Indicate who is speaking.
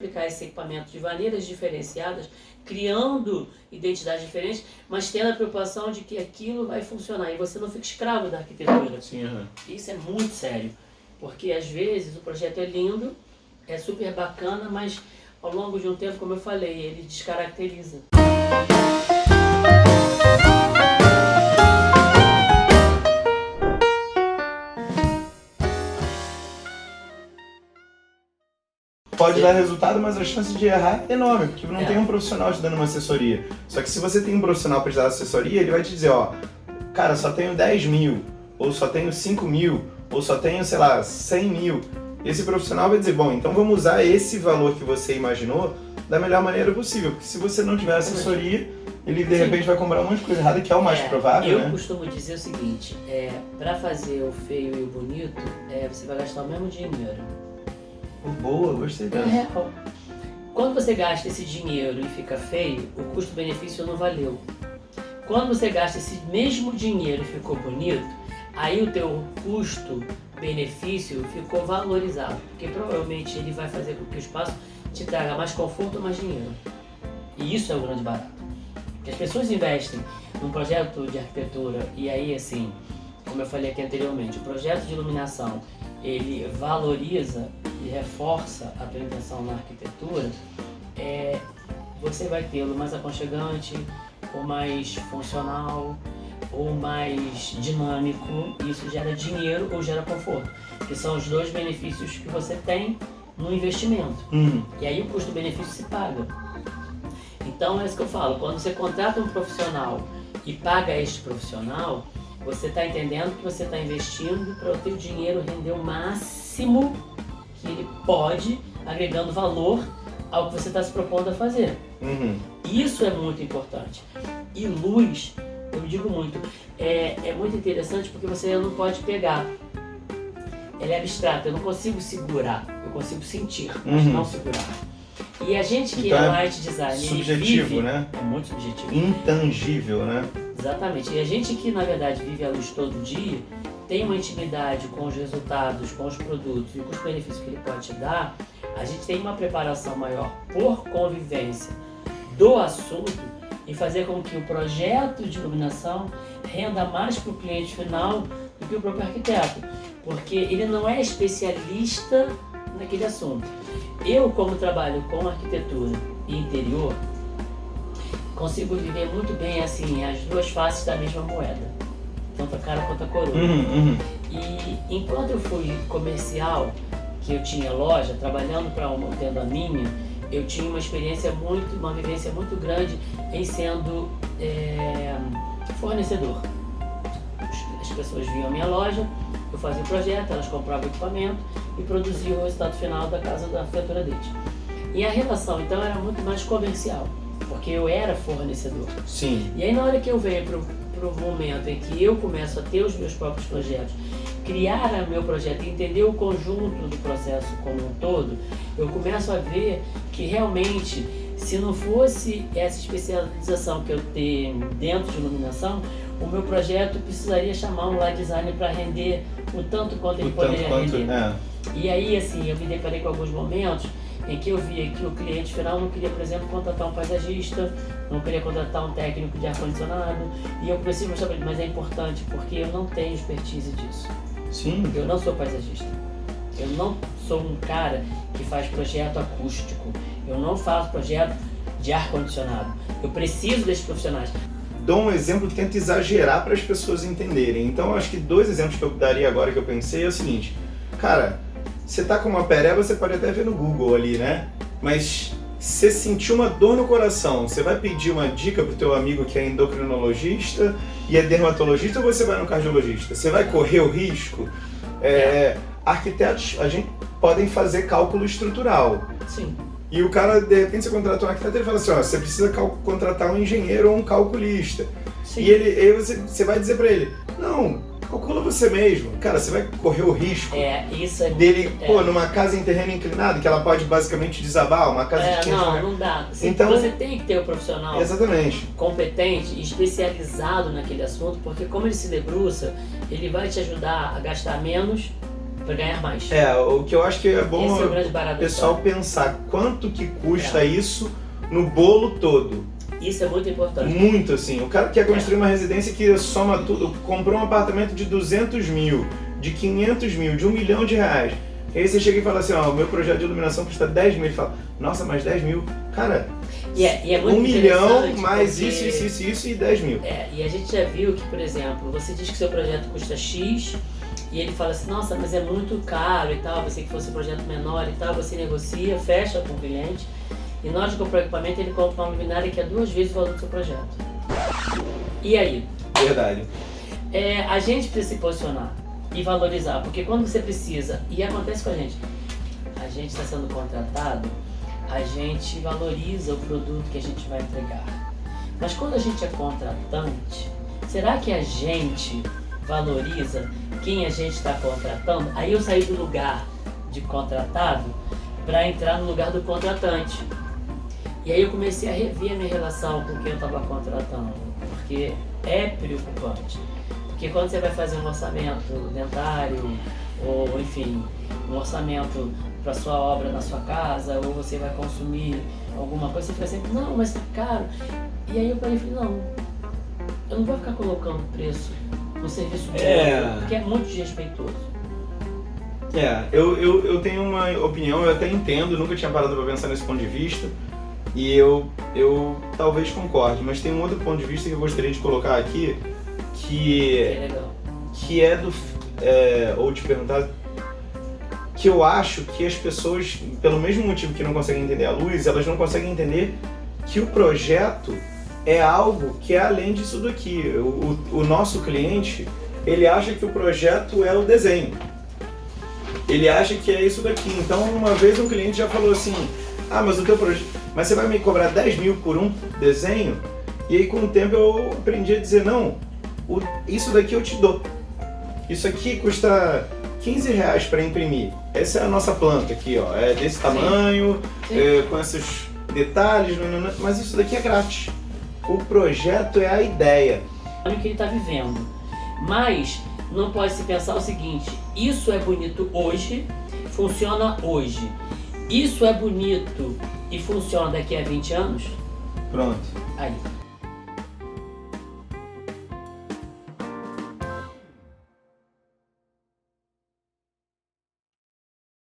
Speaker 1: aplicar esse equipamento de maneiras diferenciadas, criando identidades diferentes, mas tendo a preocupação de que aquilo vai funcionar e você não fica escravo da arquitetura.
Speaker 2: Sim, uhum.
Speaker 1: Isso é muito sério, porque às vezes o projeto é lindo, é super bacana, mas ao longo de um tempo, como eu falei, ele descaracteriza.
Speaker 2: Pode dar resultado, mas a chance de errar é enorme, porque não tem um profissional te dando uma assessoria. Só que se você tem um profissional para te dar assessoria, ele vai te dizer, ó, cara, só tenho 10 mil, ou só tenho 5 mil, ou só tenho, sei lá, 100 mil. Esse profissional vai dizer, bom, então vamos usar esse valor que você imaginou da melhor maneira possível, porque se você não tiver assessoria, ele de repente vai comprar um monte de coisa errada, que é o mais provável, né?
Speaker 1: Eu costumo dizer o seguinte, para fazer o feio e o bonito, você vai gastar o mesmo dinheiro.
Speaker 2: Boa, gostei dela.
Speaker 1: É real. Quando você gasta esse dinheiro e fica feio, o custo-benefício não valeu. Quando você gasta esse mesmo dinheiro e ficou bonito, aí o teu custo-benefício ficou valorizado, porque provavelmente ele vai fazer com que o espaço te traga mais conforto ou mais dinheiro. E isso é o grande barato. Porque as pessoas investem num projeto de arquitetura e aí assim, como eu falei aqui anteriormente, o projeto de iluminação ele valoriza e reforça a tua intenção na arquitetura, você vai tê-lo mais aconchegante, ou mais funcional, ou mais dinâmico. Isso gera dinheiro ou gera conforto, que são os dois benefícios que você tem no investimento. E aí o custo-benefício se paga. Então é isso que eu falo, quando você contrata um profissional e paga este profissional, você está entendendo que você está investindo para o teu dinheiro render o máximo que ele pode, agregando valor ao que você está se propondo a fazer. Isso é muito importante. E luz, eu digo muito, é muito interessante porque você não pode pegar. Ela é abstrata, eu não consigo segurar, eu consigo sentir, mas não segurar. E a gente que
Speaker 2: então
Speaker 1: é light design,
Speaker 2: subjetivo,
Speaker 1: vive,
Speaker 2: né?
Speaker 1: É muito subjetivo.
Speaker 2: Intangível, né?
Speaker 1: Exatamente. E a gente que, na verdade, vive a luz todo dia, tem uma intimidade com os resultados, com os produtos e com os benefícios que ele pode te dar, a gente tem uma preparação maior por convivência do assunto e fazer com que o projeto de iluminação renda mais para o cliente final do que o próprio arquiteto, porque ele não é especialista naquele assunto. Eu, como trabalho com arquitetura e interior, consigo viver muito bem assim as duas faces da mesma moeda, tanto a cara quanto a coroa. E enquanto eu fui comercial, que eu tinha loja, trabalhando para uma tenda minha, eu tinha uma vivência muito grande em sendo fornecedor. As pessoas vinham à minha loja, eu fazia o projeto, elas compravam o equipamento e produziam o resultado final da casa da arquitetura deles. E a relação então era muito mais comercial, porque eu era fornecedor.
Speaker 2: Sim.
Speaker 1: E aí na hora que eu venho pro momento em que eu começo a ter os meus próprios projetos, criar o meu projeto, entender o conjunto do processo como um todo, eu começo a ver que realmente, se não fosse essa especialização que eu tenho dentro de iluminação, o meu projeto precisaria chamar um light design para render o tanto quanto ele poderia render. E aí, assim, eu me deparei com alguns momentos em que eu via que o cliente final não queria, por exemplo, contratar um paisagista, não queria contratar um técnico de ar-condicionado, e eu preciso mostrar para ele, mas é importante porque eu não tenho expertise disso.
Speaker 2: Sim.
Speaker 1: Eu não sou paisagista. Eu não sou um cara que faz projeto acústico. Eu não faço projeto de ar-condicionado. Eu preciso desses profissionais.
Speaker 2: Dou um exemplo, tento exagerar para as pessoas entenderem. Então, acho que 2 exemplos que eu daria agora que eu pensei é o seguinte. Cara, você tá com uma pereba, você pode até ver no Google ali, né? Mas você sentiu uma dor no coração, você vai pedir uma dica pro teu amigo que é endocrinologista e é dermatologista ou você vai no cardiologista? Você vai correr o risco? Arquitetos, a gente podem fazer cálculo estrutural.
Speaker 1: Sim.
Speaker 2: E o cara, de repente, você contrata um arquiteto e ele fala assim, ó, você precisa contratar um engenheiro ou um calculista.
Speaker 1: Sim.
Speaker 2: E aí você vai dizer pra ele, não, calcula você mesmo. Cara, você vai correr o risco
Speaker 1: isso é
Speaker 2: dele, numa casa em terreno inclinado, que ela pode basicamente desabar, uma casa de 500
Speaker 1: não dá.
Speaker 2: Então,
Speaker 1: você tem que ter um profissional competente e especializado naquele assunto, porque como ele se debruça, ele vai te ajudar a gastar menos para ganhar mais.
Speaker 2: O que eu acho que é bom
Speaker 1: Esse é o grande barato
Speaker 2: o pessoal pensar quanto que custa isso no bolo todo.
Speaker 1: Isso é muito importante.
Speaker 2: Muito, assim. O cara quer construir uma residência que soma tudo, comprou um apartamento de 200 mil, de 500 mil, de R$1 milhão. E aí você chega e fala assim, ó, o meu projeto de iluminação custa 10 mil. Ele fala, nossa, mas 10 mil? Cara,
Speaker 1: e é muito
Speaker 2: 1 milhão mais
Speaker 1: porque...
Speaker 2: isso e 10 mil.
Speaker 1: E a gente já viu que, por exemplo, você diz que seu projeto custa X e ele fala assim, nossa, mas é muito caro e tal, pensei que fosse um projeto menor e tal, você negocia, fecha com o cliente e na hora de comprar o equipamento ele compra uma luminária que é 2 vezes o valor do seu projeto. E aí?
Speaker 2: Verdade.
Speaker 1: A gente precisa se posicionar e valorizar, porque quando você precisa, e acontece com a gente está sendo contratado, a gente valoriza o produto que a gente vai entregar. Mas quando a gente é contratante, será que a gente valoriza quem a gente está contratando? Aí eu saí do lugar de contratado para entrar no lugar do contratante. E aí eu comecei a rever a minha relação com quem eu estava contratando, porque é preocupante. Porque quando você vai fazer um orçamento dentário, ou enfim, um orçamento para sua obra na sua casa, ou você vai consumir alguma coisa, você fica sempre, não, mas tá caro. E aí eu falei, não, eu não vou ficar colocando preço no serviço do outro, porque é muito desrespeitoso.
Speaker 2: Eu tenho uma opinião, eu até entendo, nunca tinha parado para pensar nesse ponto de vista, e eu talvez concorde, mas tem um outro ponto de vista que eu gostaria de colocar aqui, que é ou te perguntar, que eu acho que as pessoas, pelo mesmo motivo que não conseguem entender a luz, elas não conseguem entender que o projeto é algo que é além disso daqui. O nosso cliente, ele acha que o projeto é o desenho. Ele acha que é isso daqui. Então, uma vez um cliente já falou assim, mas o teu projeto, mas você vai me cobrar 10 mil por um desenho? E aí com o tempo eu aprendi a dizer, não, isso daqui eu te dou. Isso aqui custa R$15 para imprimir. Essa é a nossa planta aqui, ó. É desse tamanho, com esses detalhes, mas isso daqui é grátis. O projeto é a ideia.
Speaker 1: Olha o que ele está vivendo. Mas não pode se pensar o seguinte, isso é bonito hoje, funciona hoje. Isso é bonito e funciona daqui a 20 anos?
Speaker 2: Pronto.
Speaker 1: Aí.